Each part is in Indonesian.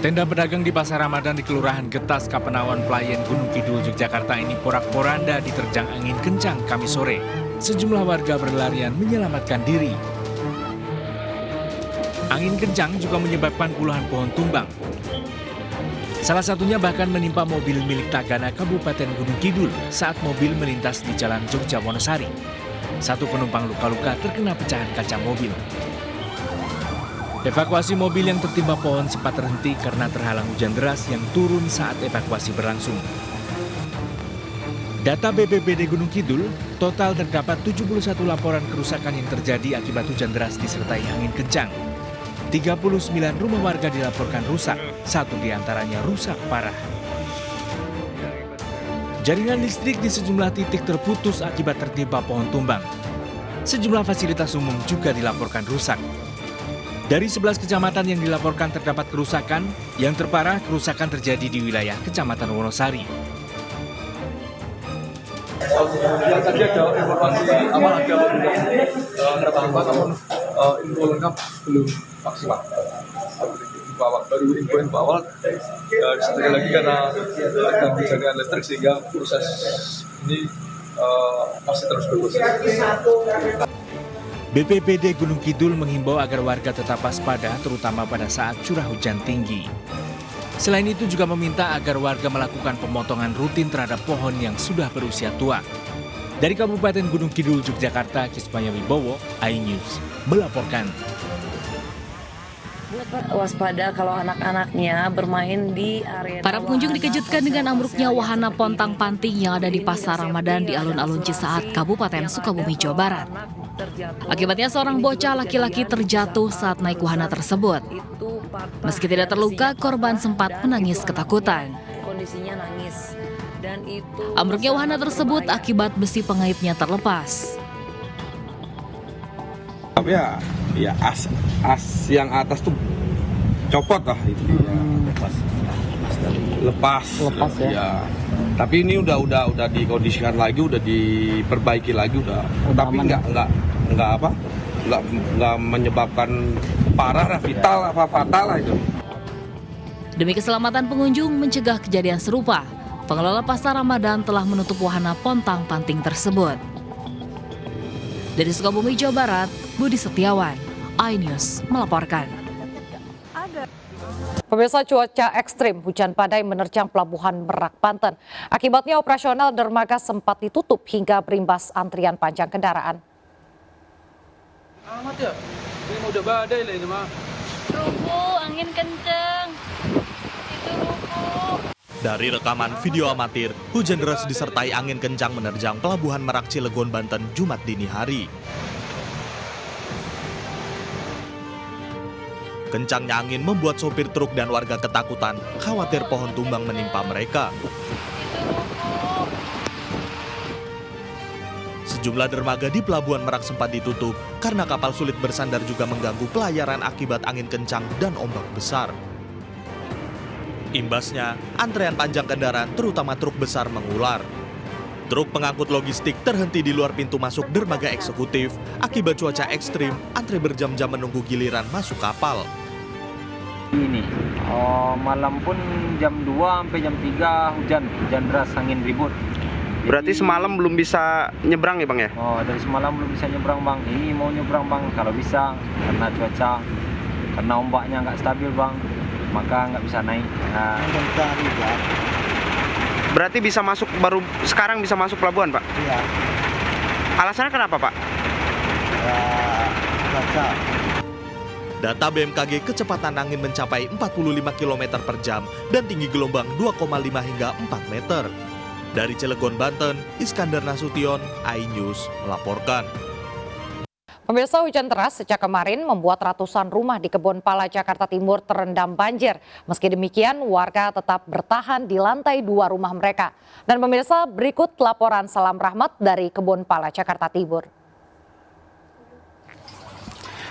Tenda pedagang di Pasar Ramadan di Kelurahan Getas, Kapenawan, Pelayan, Gunung Kidul, Yogyakarta ini porak-poranda diterjang angin kencang Kamis sore. Sejumlah warga berlarian menyelamatkan diri. Angin kencang juga menyebabkan puluhan pohon tumbang. Salah satunya bahkan menimpa mobil milik Tagana Kabupaten Gunung Kidul saat mobil melintas di Jalan Jogja Wonosari. Satu penumpang luka-luka terkena pecahan kaca mobil. Evakuasi mobil yang tertimpa pohon sempat terhenti karena terhalang hujan deras yang turun saat evakuasi berlangsung. Data BPBD Gunung Kidul, total terdapat 71 laporan kerusakan yang terjadi akibat hujan deras disertai angin kencang. 39 rumah warga dilaporkan rusak, satu diantaranya rusak parah. Jaringan listrik di sejumlah titik terputus akibat tertimpa pohon tumbang. Sejumlah fasilitas umum juga dilaporkan rusak. Dari 11 kecamatan yang dilaporkan terdapat kerusakan, yang terparah kerusakan terjadi di wilayah Kecamatan Wonosari. Yang tadi ada informasi awal ada tertampak, namun info lengkap belum maksimal. Baru info awal, sekali lagi karena terganggu jaringan listrik sehingga proses ini masih terus berproses. BPBD Gunung Kidul menghimbau agar warga tetap waspada terutama pada saat curah hujan tinggi. Selain itu juga meminta agar warga melakukan pemotongan rutin terhadap pohon yang sudah berusia tua. Dari Kabupaten Gunung Kidul, Yogyakarta, Kismaya Wibowo, iNews melaporkan. Waspada kalau anak-anaknya bermain di area. Para pengunjung dikejutkan dengan ambruknya wahana pontang-panting yang ada di Pasar Ramadan di alun-alun Cisaat, Kabupaten Sukabumi, Jawa Barat. Akibatnya seorang bocah laki-laki terjatuh saat naik wahana tersebut. Meski tidak terluka, korban sempat menangis ketakutan. Kondisinya nangis. Dan itu Ambruknya wahana tersebut akibat besi pengaitnya terlepas. Tapi ya as yang atas tuh copot lah itu lepas ya. Tapi ini udah dikondisikan lagi, udah diperbaiki lagi udah. Tapi nggak menyebabkan parah, vital apa fatal lah itu. Demi keselamatan pengunjung mencegah kejadian serupa, pengelola Pasar Ramadan telah menutup wahana pontang-panting tersebut. Dari Sukabumi, Jawa Barat, Budi Setiawan, iNews melaporkan. Pemirsa, cuaca ekstrim, hujan badai menerjang Pelabuhan Merak, Banten. Akibatnya operasional dermaga sempat ditutup hingga berimbas antrian panjang kendaraan. Amat ya, ini udah badai lah ini mah. Rubuh, angin kenceng. Itu rubuh. Dari rekaman video amatir, hujan deras disertai angin kencang menerjang Pelabuhan Merak Cilegon, Banten, Jumat dini hari. Kencangnya angin membuat sopir truk dan warga ketakutan, khawatir pohon tumbang menimpa mereka. Sejumlah dermaga di Pelabuhan Merak sempat ditutup karena kapal sulit bersandar juga mengganggu pelayaran akibat angin kencang dan ombak besar. Imbasnya, antrean panjang kendaraan terutama truk besar mengular. Truk pengangkut logistik terhenti di luar pintu masuk dermaga eksekutif. Akibat cuaca ekstrim, antre berjam-jam menunggu giliran masuk kapal. Ini malam pun jam 2 sampai jam 3 hujan deras, angin ribut. Berarti semalam belum bisa nyebrang ya Bang ya? Oh, dari semalam belum bisa nyebrang Bang. Ini mau nyebrang Bang, kalau bisa karena cuaca, karena ombaknya nggak stabil Bang, maka nggak bisa naik. Berarti bisa masuk, baru sekarang bisa masuk pelabuhan Pak? Iya. Alasannya kenapa Pak? Cuaca. Data BMKG, kecepatan angin mencapai 45 km per jam dan tinggi gelombang 2,5 hingga 4 meter. Dari Cilegon, Banten, Iskandar Nasution, iNews melaporkan. Pemirsa, hujan deras sejak kemarin membuat ratusan rumah di Kebon Pala, Jakarta Timur terendam banjir. Meski demikian, warga tetap bertahan di lantai 2 rumah mereka. Dan pemirsa, berikut laporan Salam Rahmat dari Kebon Pala, Jakarta Timur.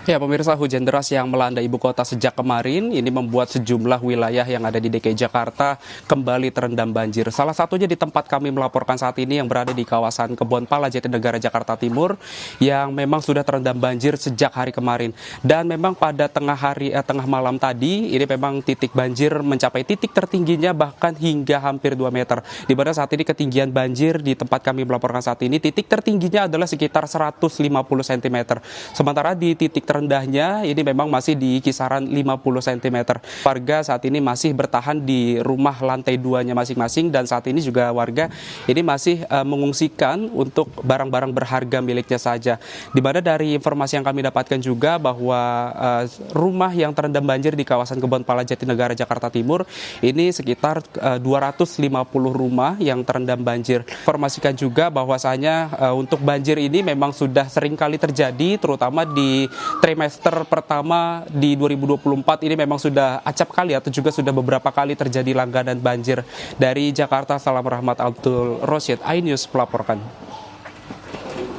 Ya, pemirsa, hujan deras yang melanda ibu kota sejak kemarin ini membuat sejumlah wilayah yang ada di DKI Jakarta kembali terendam banjir. Salah satunya di tempat kami melaporkan saat ini yang berada di kawasan Kebonpala, Jatinegara, Jakarta Timur yang memang sudah terendam banjir sejak hari kemarin. Dan memang pada tengah malam tadi ini memang titik banjir mencapai titik tertingginya bahkan hingga hampir 2 meter. Di mana saat ini ketinggian banjir di tempat kami melaporkan saat ini titik tertingginya adalah sekitar 150 cm. Sementara di titik terendahnya ini memang masih di kisaran 50 cm. Warga saat ini masih bertahan di rumah lantai 2-nya masing-masing dan saat ini juga warga ini masih mengungsikan untuk barang-barang berharga miliknya saja. Di mana dari informasi yang kami dapatkan juga bahwa rumah yang terendam banjir di kawasan Kebonpala, Jatinegara, Jakarta Timur ini sekitar 250 rumah yang terendam banjir. Informasikan juga bahwasanya untuk banjir ini memang sudah sering kali terjadi terutama di trimester pertama di 2024 ini memang sudah acap kali atau juga sudah beberapa kali terjadi langganan banjir. Dari Jakarta, Salam Rahmat Abdul Rosyid, iNews melaporkan.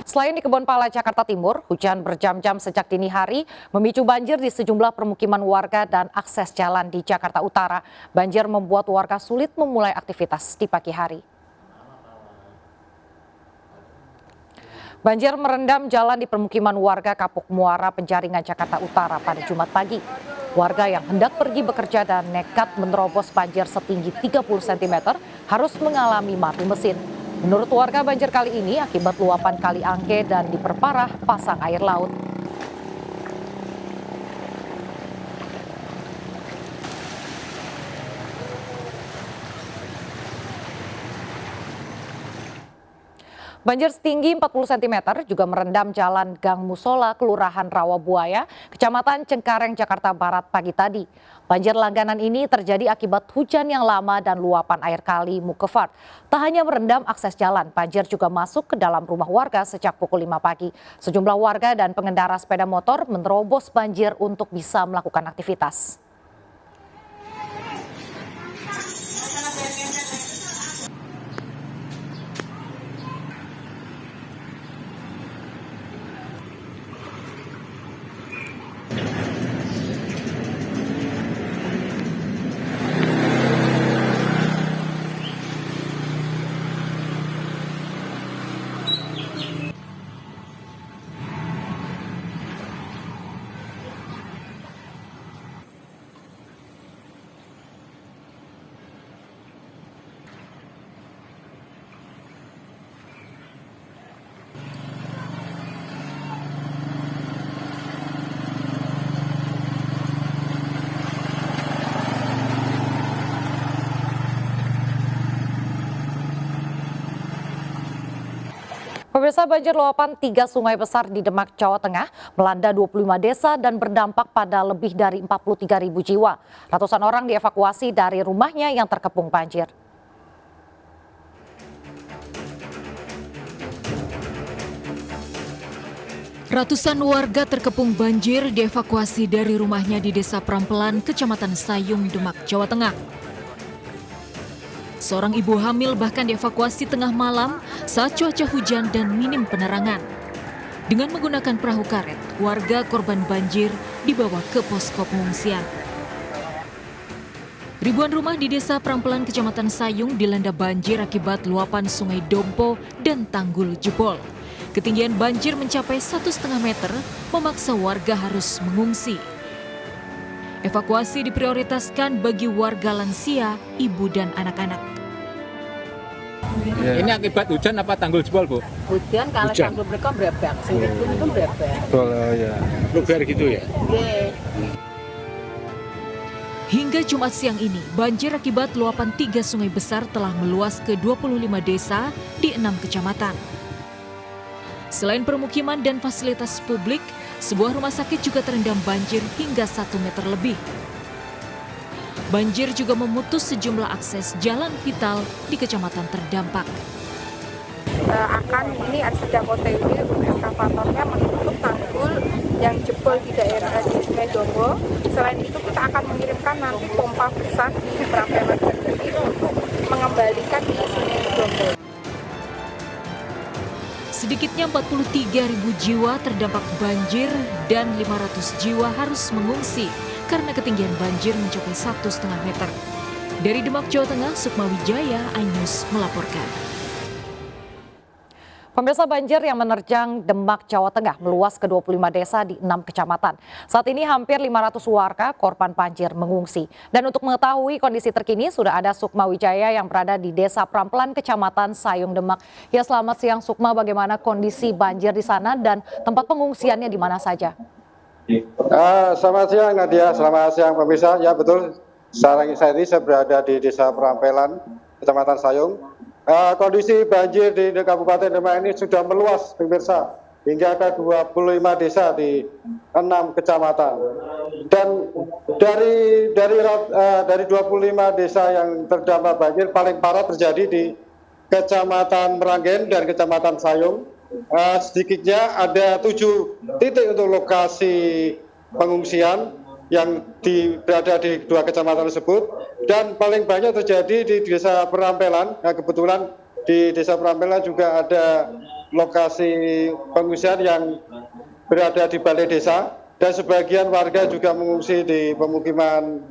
Selain di Kebonpala, Jakarta Timur, hujan berjam-jam sejak dini hari memicu banjir di sejumlah permukiman warga dan akses jalan di Jakarta Utara. Banjir membuat warga sulit memulai aktivitas di pagi hari. Banjir merendam jalan di permukiman warga Kapuk Muara, Penjaringan, Jakarta Utara pada Jumat pagi. Warga yang hendak pergi bekerja dan nekat menerobos banjir setinggi 30 cm harus mengalami mati mesin. Menurut warga, banjir kali ini akibat luapan Kali Angke dan diperparah pasang air laut. Banjir setinggi 40 cm juga merendam jalan Gang Musola, Kelurahan Rawabuaya, Kecamatan Cengkareng, Jakarta Barat pagi tadi. Banjir langganan ini terjadi akibat hujan yang lama dan luapan air kali Mukefat. Tak hanya merendam akses jalan, banjir juga masuk ke dalam rumah warga sejak pukul 5 pagi. Sejumlah warga dan pengendara sepeda motor menerobos banjir untuk bisa melakukan aktivitas. Pemirsa, banjir luapan 3 sungai besar di Demak, Jawa Tengah melanda 25 desa dan berdampak pada lebih dari 43.000 jiwa. Ratusan orang dievakuasi dari rumahnya yang terkepung banjir. Ratusan warga terkepung banjir dievakuasi dari rumahnya di Desa Prampelan, Kecamatan Sayung, Demak, Jawa Tengah. Seorang ibu hamil bahkan dievakuasi tengah malam saat cuaca hujan dan minim penerangan. Dengan menggunakan perahu karet, warga korban banjir dibawa ke posko pengungsian. Ribuan rumah di Desa Prampelan, Kecamatan Sayung dilanda banjir akibat luapan Sungai Dompo dan tanggul jebol. Ketinggian banjir mencapai 1,5 meter, memaksa warga harus mengungsi. Evakuasi diprioritaskan bagi warga lansia, ibu dan anak-anak. Ini akibat hujan apa tanggul jebol, Bu? Hujan, kalau tanggul mereka berebek, sehingga itu berebek. Ya. Luber gitu ya? Hingga Jumat siang ini, banjir akibat luapan 3 sungai besar telah meluas ke 25 desa di 6 kecamatan. Selain permukiman dan fasilitas publik, sebuah rumah sakit juga terendam banjir hingga 1 meter lebih. Banjir juga memutus sejumlah akses jalan vital di kecamatan terdampak. Ini sedang OTW eskavatornya menutup tanggul yang jebol di daerah di Sungai Dombo. Selain itu kita akan mengirimkan nanti pompa besar di Prampelan sendiri untuk mengembalikan di Sungai Dombo. Sedikitnya 43.000 jiwa terdampak banjir dan 500 jiwa harus mengungsi karena ketinggian banjir mencapai 1,5 meter. Dari Demak, Jawa Tengah, Sukma Wijaya, iNews melaporkan. Pemirsa, banjir yang menerjang Demak, Jawa Tengah meluas ke 25 desa di 6 kecamatan. Saat ini hampir 500 warga korban banjir mengungsi. Dan untuk mengetahui kondisi terkini sudah ada Sukma Wijaya yang berada di Desa Prampelan, Kecamatan Sayung, Demak. Ya, selamat siang Sukma, bagaimana kondisi banjir di sana dan tempat pengungsiannya di mana saja? Selamat siang Nadia, selamat siang pemirsa. Ya betul, saat ini saya berada di Desa Prampelan, Kecamatan Sayung. Kondisi banjir di Kabupaten Demak ini sudah meluas pemirsa hingga ke 25 desa di 6 kecamatan. Dan dari 25 desa yang terdampak banjir, paling parah terjadi di Kecamatan Meranggen dan Kecamatan Sayung. Sedikitnya ada 7 titik untuk lokasi pengungsian yang berada di 2 kecamatan tersebut, dan paling banyak terjadi di Desa Perampelan. Nah, kebetulan di Desa Perampelan juga ada lokasi pengungsian yang berada di balai desa, dan sebagian warga juga mengungsi di pemukiman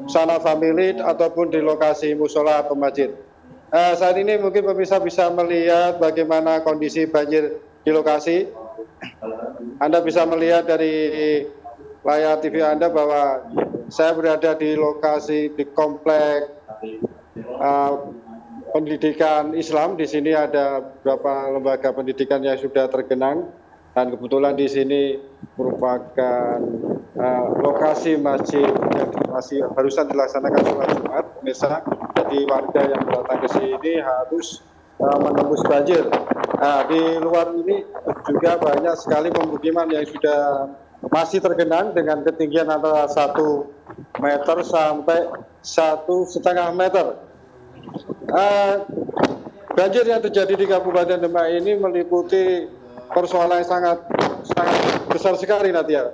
Sana Family ataupun di lokasi musola atau masjid. Saat ini mungkin pemirsa bisa melihat bagaimana kondisi banjir di lokasi. Anda bisa melihat dari layar TV Anda bahwa saya berada di lokasi di komplek pendidikan Islam. Di sini ada beberapa lembaga pendidikan yang sudah tergenang, dan kebetulan di sini merupakan lokasi masjid yang masih barusan dilaksanakan sholat Jumat, pemirsa. Jadi warga yang datang ke sini harus menembus banjir. Di luar ini juga banyak sekali pemukiman yang sudah masih tergenang dengan ketinggian antara 1 meter sampai 1,5 meter. Banjir yang terjadi di Kabupaten Demak ini meliputi persoalan yang sangat besar sekali, Nadia.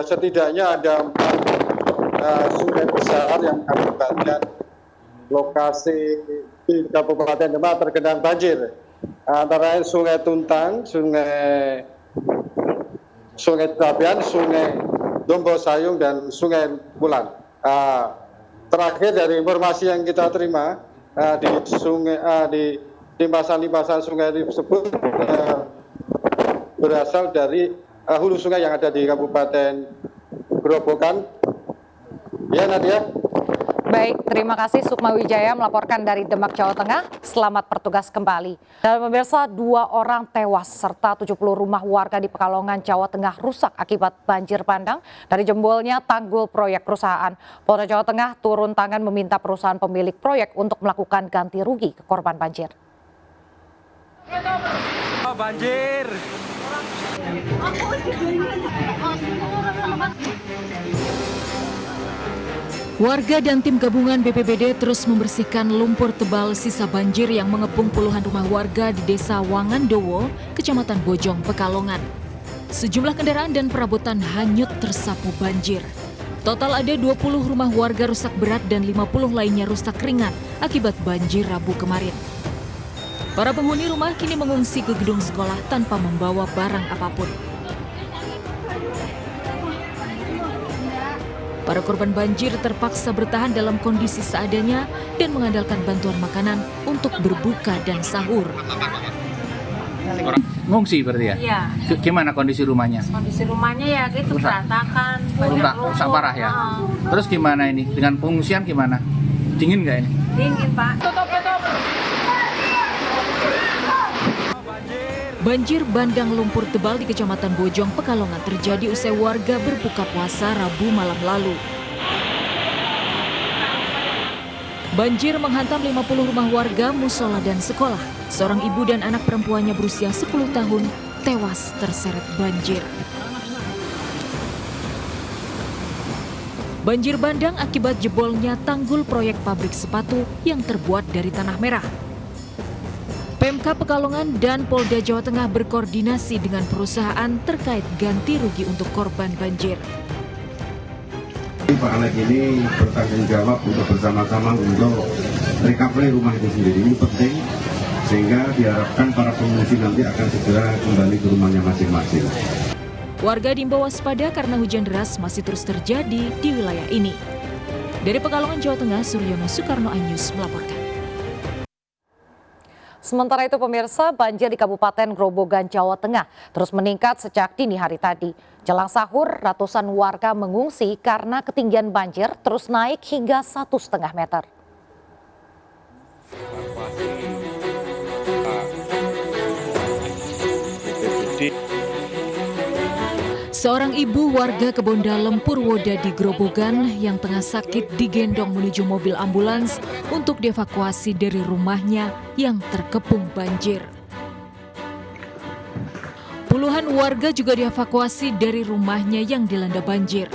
Setidaknya ada 4 sungai besar yang mengakibatkan lokasi di Kabupaten Demak tergenang banjir. Antara lain Sungai Tuntang, Sungai Tabian, Sungai Dombo Sayung, dan Sungai Bulan. Terakhir dari informasi yang kita terima di limpasan sungai tersebut berasal dari hulu sungai yang ada di Kabupaten Grobogan. Ya, Nadia. Baik, terima kasih Sukma Wijaya melaporkan dari Demak, Jawa Tengah. Selamat bertugas kembali. Dan pemirsa, 2 orang tewas serta 70 rumah warga di Pekalongan, Jawa Tengah rusak akibat banjir bandang dari jembolnya tanggul proyek perusahaan. Polda Jawa Tengah turun tangan meminta perusahaan pemilik proyek untuk melakukan ganti rugi ke korban banjir. Banjir. Warga dan tim gabungan BPBD terus membersihkan lumpur tebal sisa banjir yang mengepung puluhan rumah warga di Desa Wangandowo, Kecamatan Bojong, Pekalongan. Sejumlah kendaraan dan perabotan hanyut tersapu banjir. Total ada 20 rumah warga rusak berat dan 50 lainnya rusak ringan akibat banjir Rabu kemarin. Para penghuni rumah kini mengungsi ke gedung sekolah tanpa membawa barang apapun. Para korban banjir terpaksa bertahan dalam kondisi seadanya dan mengandalkan bantuan makanan untuk berbuka dan sahur. Ngungsi berarti ya? Iya. Gimana kondisi rumahnya? Kondisi rumahnya ya gitu, berantakan. Rusak parah ya? Terus gimana ini? Dengan pengungsian gimana? Dingin nggak ini? Dingin, Pak. Banjir bandang lumpur tebal di Kecamatan Bojong, Pekalongan terjadi usai warga berbuka puasa Rabu malam lalu. Banjir menghantam 50 rumah warga, musola dan sekolah. Seorang ibu dan anak perempuannya berusia 10 tahun tewas terseret banjir. Banjir bandang akibat jebolnya tanggul proyek pabrik sepatu yang terbuat dari tanah merah. PMK Pekalongan dan Polda Jawa Tengah berkoordinasi dengan perusahaan terkait ganti rugi untuk korban banjir. Pak Alek ini bertanggung jawab untuk bersama-sama untuk recovery rumah itu sendiri. Ini penting sehingga diharapkan para pengungsi nanti akan segera kembali ke rumahnya masing-masing. Warga diimbau waspada karena hujan deras masih terus terjadi di wilayah ini. Dari Pekalongan, Jawa Tengah, Suryono Soekarno, iNews melaporkan. Sementara itu pemirsa, banjir di Kabupaten Grobogan, Jawa Tengah terus meningkat sejak dini hari tadi. Jelang sahur, ratusan warga mengungsi karena ketinggian banjir terus naik hingga 1,5 meter. Seorang ibu warga Kebon Dalem, Purwodadi, Grobogan yang tengah sakit digendong menuju mobil ambulans untuk dievakuasi dari rumahnya yang terkepung banjir. Puluhan warga juga dievakuasi dari rumahnya yang dilanda banjir.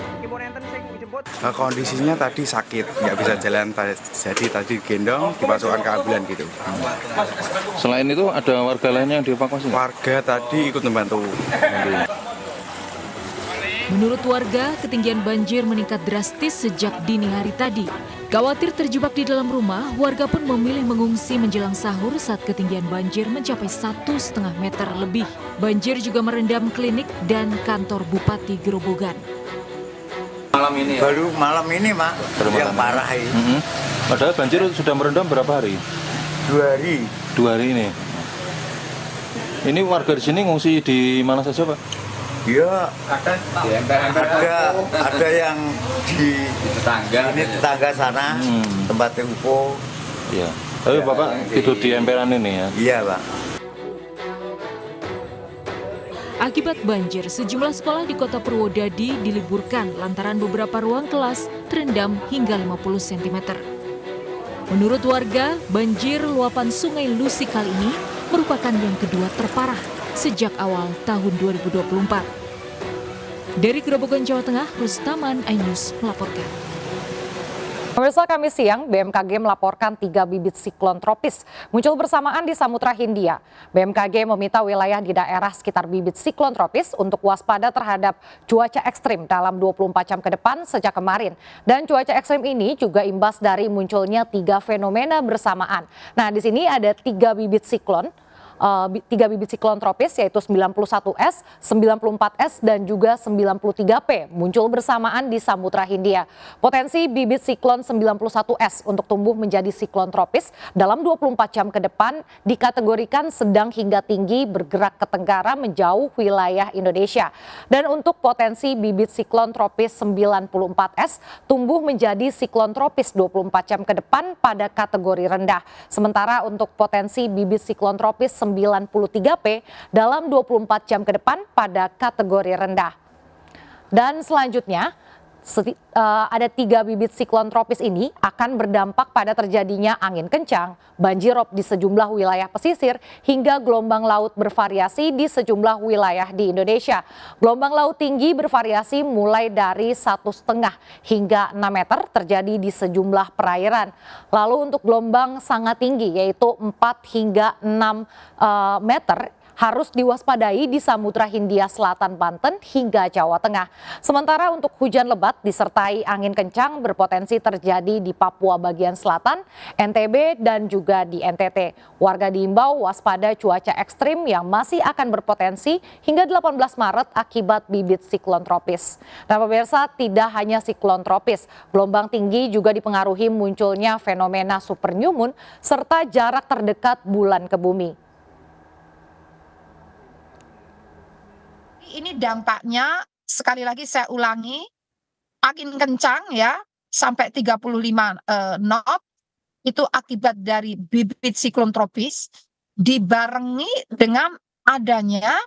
Kondisinya tadi sakit, nggak bisa jalan, jadi tadi digendong, dimasukkan ke ambulan gitu. Selain itu ada warga lainnya yang dievakuasi? Warga tadi ikut membantu. Menurut warga, ketinggian banjir meningkat drastis sejak dini hari tadi. Khawatir terjebak di dalam rumah, warga pun memilih mengungsi menjelang sahur saat ketinggian banjir mencapai 1,5 meter lebih. Banjir juga merendam klinik dan kantor Bupati Grobogan. Malam ini ya? Baru malam ini, Mak, yang parah ini. Padahal banjir sudah merendam berapa hari? 2 hari. 2 hari ini. Ini warga di sini ngungsi di mana saja, Pak? Ya, ada yang di tetangga sana, tempat UFO. Iya. Tapi Bapak tidur di emperan ini ya? Iya, Pak. Akibat banjir, sejumlah sekolah di kota Purwodadi diliburkan lantaran beberapa ruang kelas terendam hingga 50 cm. Menurut warga, banjir luapan Sungai Lusi kali ini merupakan yang kedua terparah sejak awal tahun 2024. Dari Grobogan, Jawa Tengah, Rustaman, iNews melaporkan. Pemirsa, Kamis siang BMKG melaporkan 3 bibit siklon tropis muncul bersamaan di Samudra Hindia. BMKG meminta wilayah di daerah sekitar bibit siklon tropis untuk waspada terhadap cuaca ekstrim dalam 24 jam ke depan sejak kemarin. Dan cuaca ekstrim ini juga imbas dari munculnya 3 fenomena bersamaan. Nah, di sini ada 3 bibit siklon. 3 bibit siklon tropis yaitu 91S, 94S dan juga 93P muncul bersamaan di Samudra Hindia. Potensi bibit siklon 91S untuk tumbuh menjadi siklon tropis dalam 24 jam ke depan dikategorikan sedang hingga tinggi bergerak ke tenggara menjauh wilayah Indonesia. Dan untuk potensi bibit siklon tropis 94S tumbuh menjadi siklon tropis 24 jam ke depan pada kategori rendah. Sementara untuk potensi bibit siklon tropis 93P dalam 24 jam ke depan pada kategori rendah. Dan selanjutnya ada 3 bibit siklon tropis ini akan berdampak pada terjadinya angin kencang, banjirop di sejumlah wilayah pesisir hingga gelombang laut bervariasi di sejumlah wilayah di Indonesia. Gelombang laut tinggi bervariasi mulai dari 1,5 hingga 6 meter terjadi di sejumlah perairan. Lalu untuk gelombang sangat tinggi yaitu 4 hingga 6 meter harus diwaspadai di Samudra Hindia Selatan, Banten hingga Jawa Tengah. Sementara untuk hujan lebat disertai angin kencang berpotensi terjadi di Papua bagian selatan, NTB dan juga di NTT. Warga diimbau waspada cuaca ekstrim yang masih akan berpotensi hingga 18 Maret akibat bibit siklon tropis. Nah pemirsa, tidak hanya siklon tropis, gelombang tinggi juga dipengaruhi munculnya fenomena super new moon serta jarak terdekat bulan ke bumi. Ini dampaknya, sekali lagi saya ulangi, angin kencang ya, sampai 35 knot, itu akibat dari bibit siklon tropis, dibarengi dengan adanya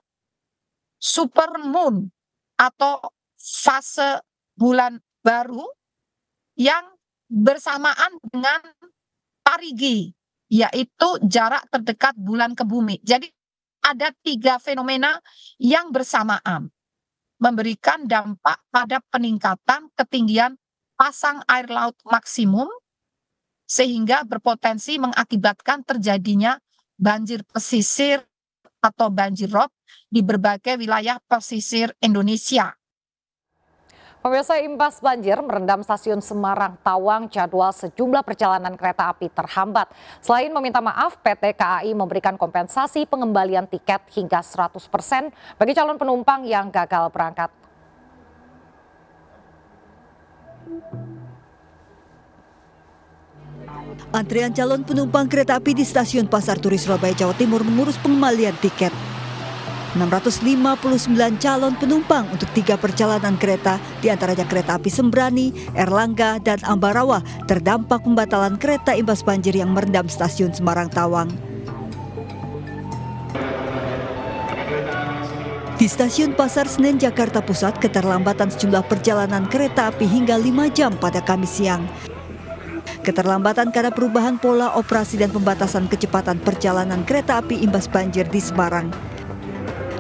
super moon atau fase bulan baru yang bersamaan dengan parigi, yaitu jarak terdekat bulan ke bumi. Jadi ada 3 fenomena yang bersamaan memberikan dampak pada peningkatan ketinggian pasang air laut maksimum sehingga berpotensi mengakibatkan terjadinya banjir pesisir atau banjirop di berbagai wilayah pesisir Indonesia. Pemirsa, imbas banjir merendam stasiun Semarang Tawang, jadwal sejumlah perjalanan kereta api terhambat. Selain meminta maaf, PT KAI memberikan kompensasi pengembalian tiket hingga 100% bagi calon penumpang yang gagal berangkat. Antrian calon penumpang kereta api di stasiun Pasar Turi Surabaya, Jawa Timur mengurus pengembalian tiket. 659 calon penumpang untuk 3 perjalanan kereta, diantaranya kereta api Sembrani, Erlangga, dan Ambarawa, terdampak pembatalan kereta imbas banjir yang merendam stasiun Semarang Tawang. Di stasiun Pasar Senen, Jakarta Pusat, keterlambatan sejumlah perjalanan kereta api hingga 5 jam pada Kamis siang. Keterlambatan karena perubahan pola operasi dan pembatasan kecepatan perjalanan kereta api imbas banjir di Semarang.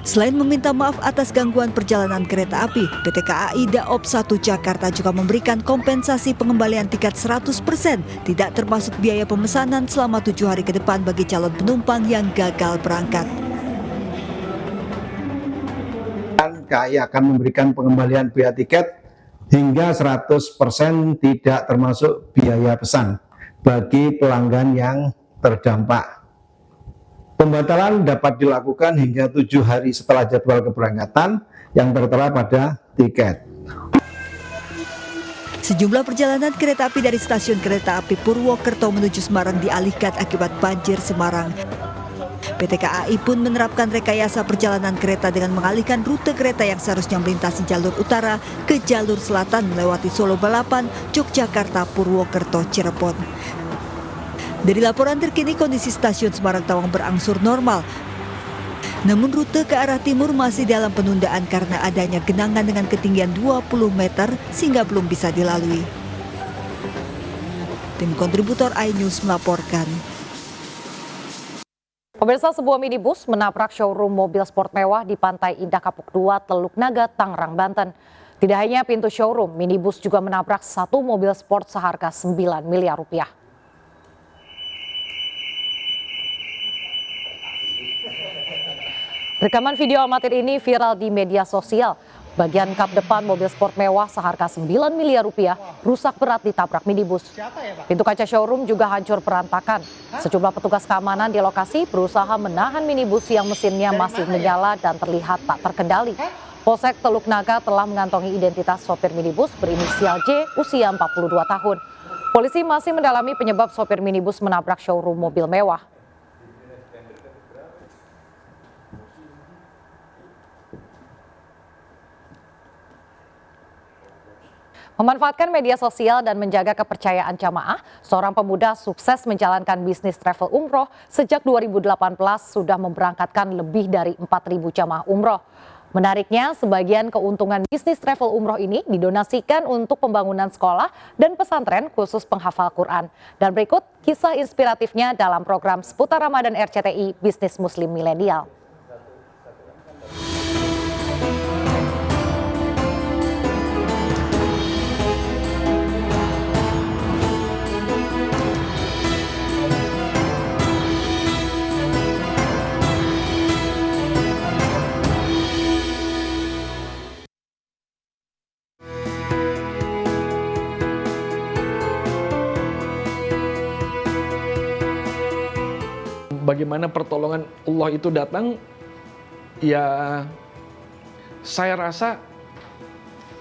Selain meminta maaf atas gangguan perjalanan kereta api, PT KAI Daop 1 Jakarta juga memberikan kompensasi pengembalian tiket 100%, tidak termasuk biaya pemesanan selama 7 hari ke depan bagi calon penumpang yang gagal berangkat. KAI akan memberikan pengembalian biaya tiket hingga 100% tidak termasuk biaya pesan bagi pelanggan yang terdampak. Pembatalan dapat dilakukan hingga 7 hari setelah jadwal keberangkatan yang tertera pada tiket. Sejumlah perjalanan kereta api dari stasiun kereta api Purwokerto menuju Semarang dialihkan akibat banjir Semarang. PT KAI pun menerapkan rekayasa perjalanan kereta dengan mengalihkan rute kereta yang seharusnya melintasi jalur utara ke jalur selatan melewati Solo Balapan, Yogyakarta, Purwokerto, Cirebon. Dari laporan terkini, kondisi stasiun Semarang Tawang berangsur normal. Namun rute ke arah timur masih dalam penundaan karena adanya genangan dengan ketinggian 20 meter sehingga belum bisa dilalui. Tim kontributor iNews melaporkan. Pemirsa, sebuah minibus menabrak showroom mobil sport mewah di Pantai Indah Kapuk 2, Teluk Naga, Tangerang, Banten. Tidak hanya pintu showroom, minibus juga menabrak satu mobil sport seharga 9 miliar rupiah. Rekaman video amatir ini viral di media sosial. Bagian kap depan mobil sport mewah seharga 9 miliar rupiah rusak berat ditabrak minibus. Pintu kaca showroom juga hancur berantakan. Sejumlah petugas keamanan di lokasi berusaha menahan minibus yang mesinnya masih menyala dan terlihat tak terkendali. Polsek Teluk Naga telah mengantongi identitas sopir minibus berinisial J, usia 42 tahun. Polisi masih mendalami penyebab sopir minibus menabrak showroom mobil mewah. Memanfaatkan media sosial dan menjaga kepercayaan jamaah, seorang pemuda sukses menjalankan bisnis travel umroh sejak 2018 sudah memberangkatkan lebih dari 4.000 jamaah umroh. Menariknya, sebagian keuntungan bisnis travel umroh ini didonasikan untuk pembangunan sekolah dan pesantren khusus penghafal Quran. Dan berikut kisah inspiratifnya dalam program seputar Ramadan RCTI Bisnis Muslim Milenial. Bagaimana pertolongan Allah itu datang, ya saya rasa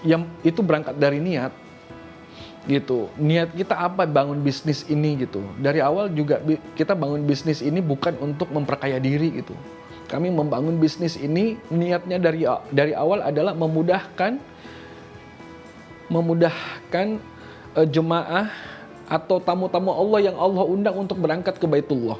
yang itu berangkat dari niat gitu. Niat kita apa bangun bisnis ini gitu. Dari awal juga kita bangun bisnis ini bukan untuk memperkaya diri gitu. Kami membangun bisnis ini niatnya dari awal adalah memudahkan jemaah atau tamu-tamu Allah yang Allah undang untuk berangkat ke Baitullah.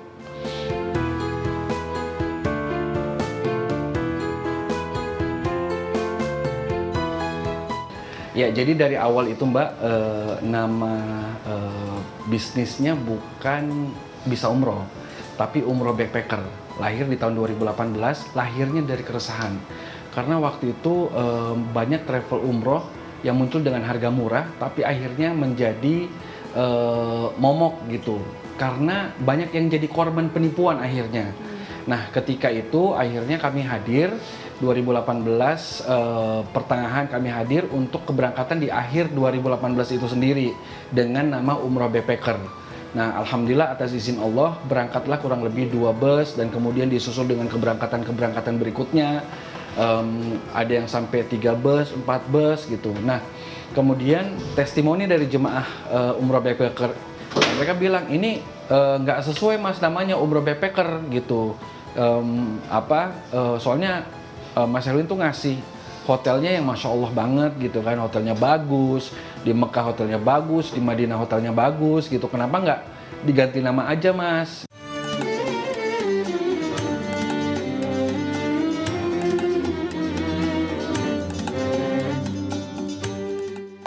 Ya, jadi dari awal itu Mbak, nama bisnisnya bukan Bisa Umroh, tapi Umroh Backpacker. Lahir di tahun 2018, lahirnya dari keresahan. Karena waktu itu banyak travel umroh yang muncul dengan harga murah, tapi akhirnya menjadi momok gitu. Karena banyak yang jadi korban penipuan akhirnya. Nah, ketika itu akhirnya kami hadir 2018 pertengahan kami hadir untuk keberangkatan di akhir 2018 itu sendiri dengan nama Umroh Backpacker. Nah, alhamdulillah atas izin Allah berangkatlah kurang lebih 2 bus dan kemudian disusul dengan keberangkatan berikutnya. Ada yang sampai 3 bus, 4 bus gitu. Nah, kemudian testimoni dari jemaah Umroh Backpacker, mereka bilang ini nggak sesuai mas namanya Umroh Backpacker gitu. Soalnya Mas Erwin tuh ngasih hotelnya yang Masya Allah banget gitu kan, hotelnya bagus, di Mekah hotelnya bagus, di Madinah hotelnya bagus gitu, kenapa nggak diganti nama aja mas?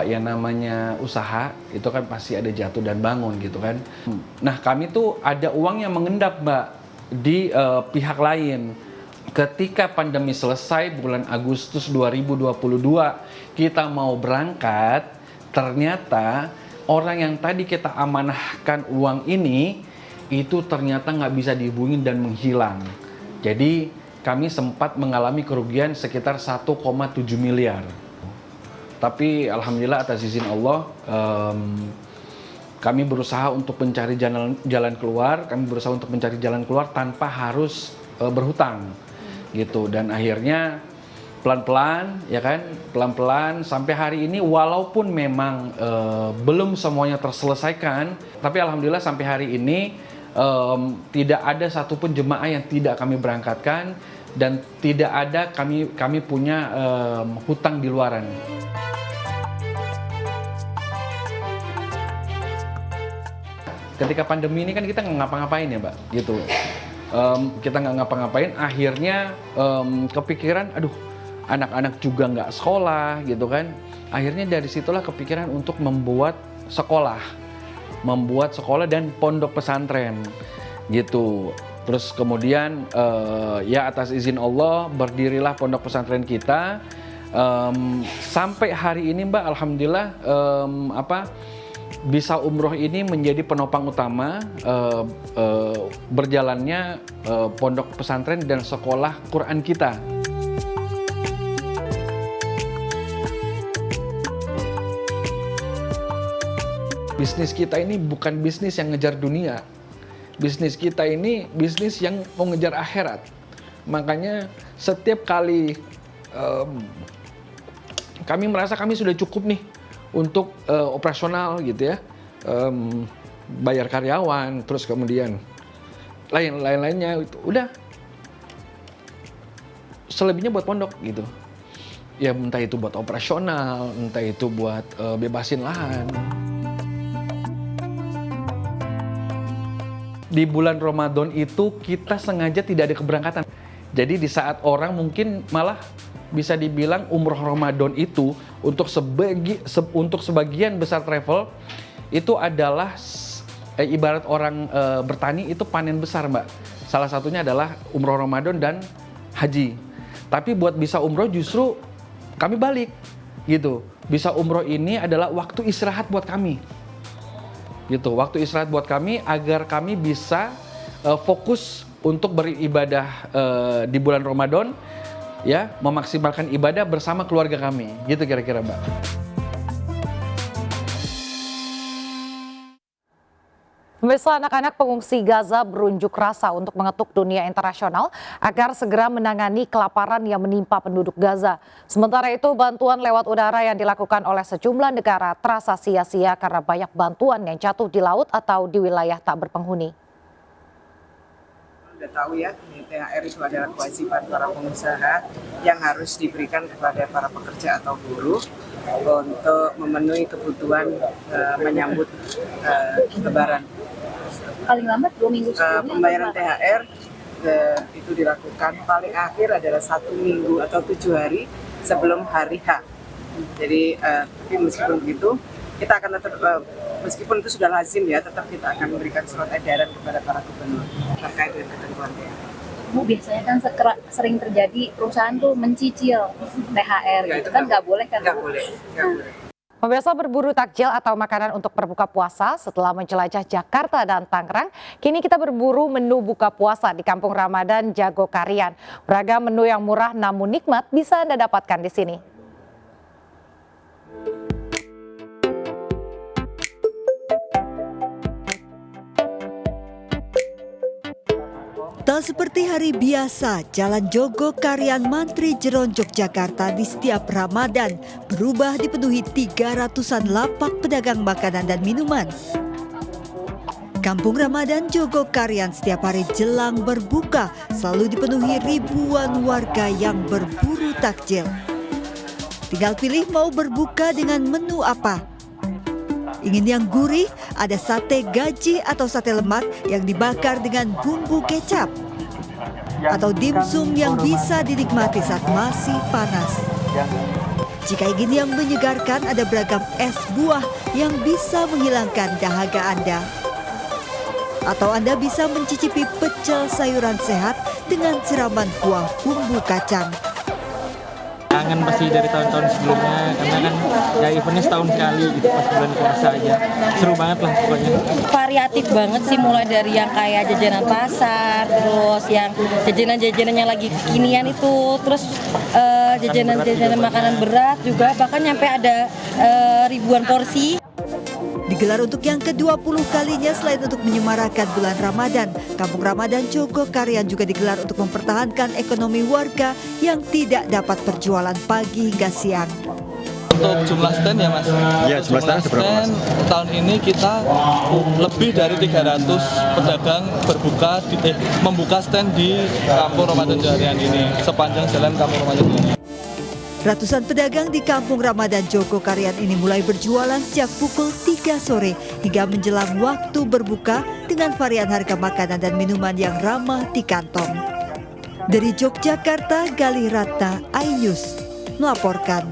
Ya namanya usaha itu kan pasti ada jatuh dan bangun gitu kan. Nah kami tuh ada uang yang mengendap Mbak di pihak lain. Ketika pandemi selesai bulan Agustus 2022 kita mau berangkat, ternyata orang yang tadi kita amanahkan uang ini itu ternyata nggak bisa dihubungin dan menghilang. Jadi kami sempat mengalami kerugian sekitar 1,7 miliar. Tapi alhamdulillah atas izin Allah kami berusaha untuk mencari jalan keluar, tanpa harus berhutang gitu. Dan akhirnya pelan-pelan ya kan, pelan-pelan sampai hari ini walaupun memang belum semuanya terselesaikan, tapi alhamdulillah sampai hari ini tidak ada satupun jemaah yang tidak kami berangkatkan dan tidak ada kami punya hutang di luaran. Ketika pandemi ini kan kita nggak ngapa-ngapain ya Mbak, gitu. Kita nggak ngapa-ngapain, akhirnya kepikiran, aduh anak-anak juga nggak sekolah gitu kan. Akhirnya dari situlah kepikiran untuk membuat sekolah dan pondok pesantren gitu. Terus kemudian ya atas izin Allah berdirilah pondok pesantren kita. Sampai hari ini Mbak, alhamdulillah bisa umroh ini menjadi penopang utama berjalannya pondok pesantren dan sekolah Quran kita. Bisnis kita ini bukan bisnis yang ngejar dunia. Bisnis kita ini bisnis yang mau ngejar akhirat. Makanya setiap kali kami merasa kami sudah cukup nih untuk operasional gitu ya, bayar karyawan, terus kemudian lain-lainnya itu udah, selebihnya buat pondok gitu ya, entah itu buat operasional, entah itu buat bebasin lahan. Di bulan Ramadan itu kita sengaja tidak ada keberangkatan, jadi di saat orang mungkin malah bisa dibilang umroh Ramadan itu untuk sebagian besar travel itu adalah ibarat orang bertani itu panen besar Mbak. Salah satunya adalah umroh Ramadan dan haji. Tapi buat bisa umroh justru kami balik gitu. Bisa umroh ini adalah waktu istirahat buat kami. Gitu, waktu istirahat buat kami agar kami bisa fokus untuk beribadah di bulan Ramadan. Ya, memaksimalkan ibadah bersama keluarga kami, gitu kira-kira Mbak. Pemirsa, anak-anak pengungsi Gaza berunjuk rasa untuk mengetuk dunia internasional agar segera menangani kelaparan yang menimpa penduduk Gaza. Sementara itu, bantuan lewat udara yang dilakukan oleh sejumlah negara terasa sia-sia karena banyak bantuan yang jatuh di laut atau di wilayah tak berpenghuni. Sudah tahu ya, THR itu adalah kewajiban para pengusaha yang harus diberikan kepada para pekerja atau buruh untuk memenuhi kebutuhan menyambut Lebaran. Paling lambat 2 minggu sebelumnya. Pembayaran THR itu dilakukan paling akhir adalah 1 minggu atau 7 hari sebelum hari H. Jadi tapi meskipun begitu, kita akan tetap meskipun itu sudah lazim ya, tetap kita akan memberikan surat edaran kepada para gubernur terkait dengan ketentuan THR. Bu, biasanya kan sering terjadi perusahaan tuh mencicil THR, ya, gitu kan nggak boleh kan? Nggak boleh. Pemirsa, berburu takjil atau makanan untuk berbuka puasa setelah menjelajah Jakarta dan Tangerang, kini kita berburu menu buka puasa di Kampung Ramadan Jogokarian. Beragam menu yang murah namun nikmat bisa Anda dapatkan di sini. Tak seperti hari biasa, Jalan Jogokarian Mantri Jeron Yogyakarta di setiap Ramadan berubah dipenuhi 300-an lapak pedagang makanan dan minuman. Kampung Ramadan Jogokarian setiap hari jelang berbuka selalu dipenuhi ribuan warga yang berburu takjil. Tinggal pilih mau berbuka dengan menu apa. Ingin yang gurih, ada sate gaji atau sate lemak yang dibakar dengan bumbu kecap. Atau dimsum yang bisa dinikmati saat masih panas. Jika ingin yang menyegarkan, ada beragam es buah yang bisa menghilangkan dahaga Anda. Atau Anda bisa mencicipi pecel sayuran sehat dengan siraman kuah bumbu kacang. Kangen pasti dari tahun-tahun sebelumnya, karena kan ya eventnya setahun sekali gitu pas bulan puasa aja. Seru banget lah pokoknya. Variatif banget sih, mulai dari yang kayak jajanan pasar, terus yang jajanan-jajanan yang lagi kekinian itu, terus jajanan-jajanan makanan berat juga, bahkan nyampe ada ribuan porsi. Digelar untuk yang ke-20 kalinya selain untuk menyemarakan bulan Ramadan, Kampung Ramadan Jogokarian juga digelar untuk mempertahankan ekonomi warga yang tidak dapat berjualan pagi hingga siang. Untuk jumlah stand ya Mas? Iya, jumlah stand seberapa Mas? Tahun ini kita lebih dari 300 pedagang membuka stand di Kampung Ramadan Jogokarian ini, sepanjang jalan Kampung Ramadan ini. Ratusan pedagang di Kampung Ramadan Jogokarian ini mulai berjualan sejak pukul 3 sore hingga menjelang waktu berbuka dengan varian harga makanan dan minuman yang ramah di kantong. Dari Yogyakarta, Galih Ratna, iNews melaporkan.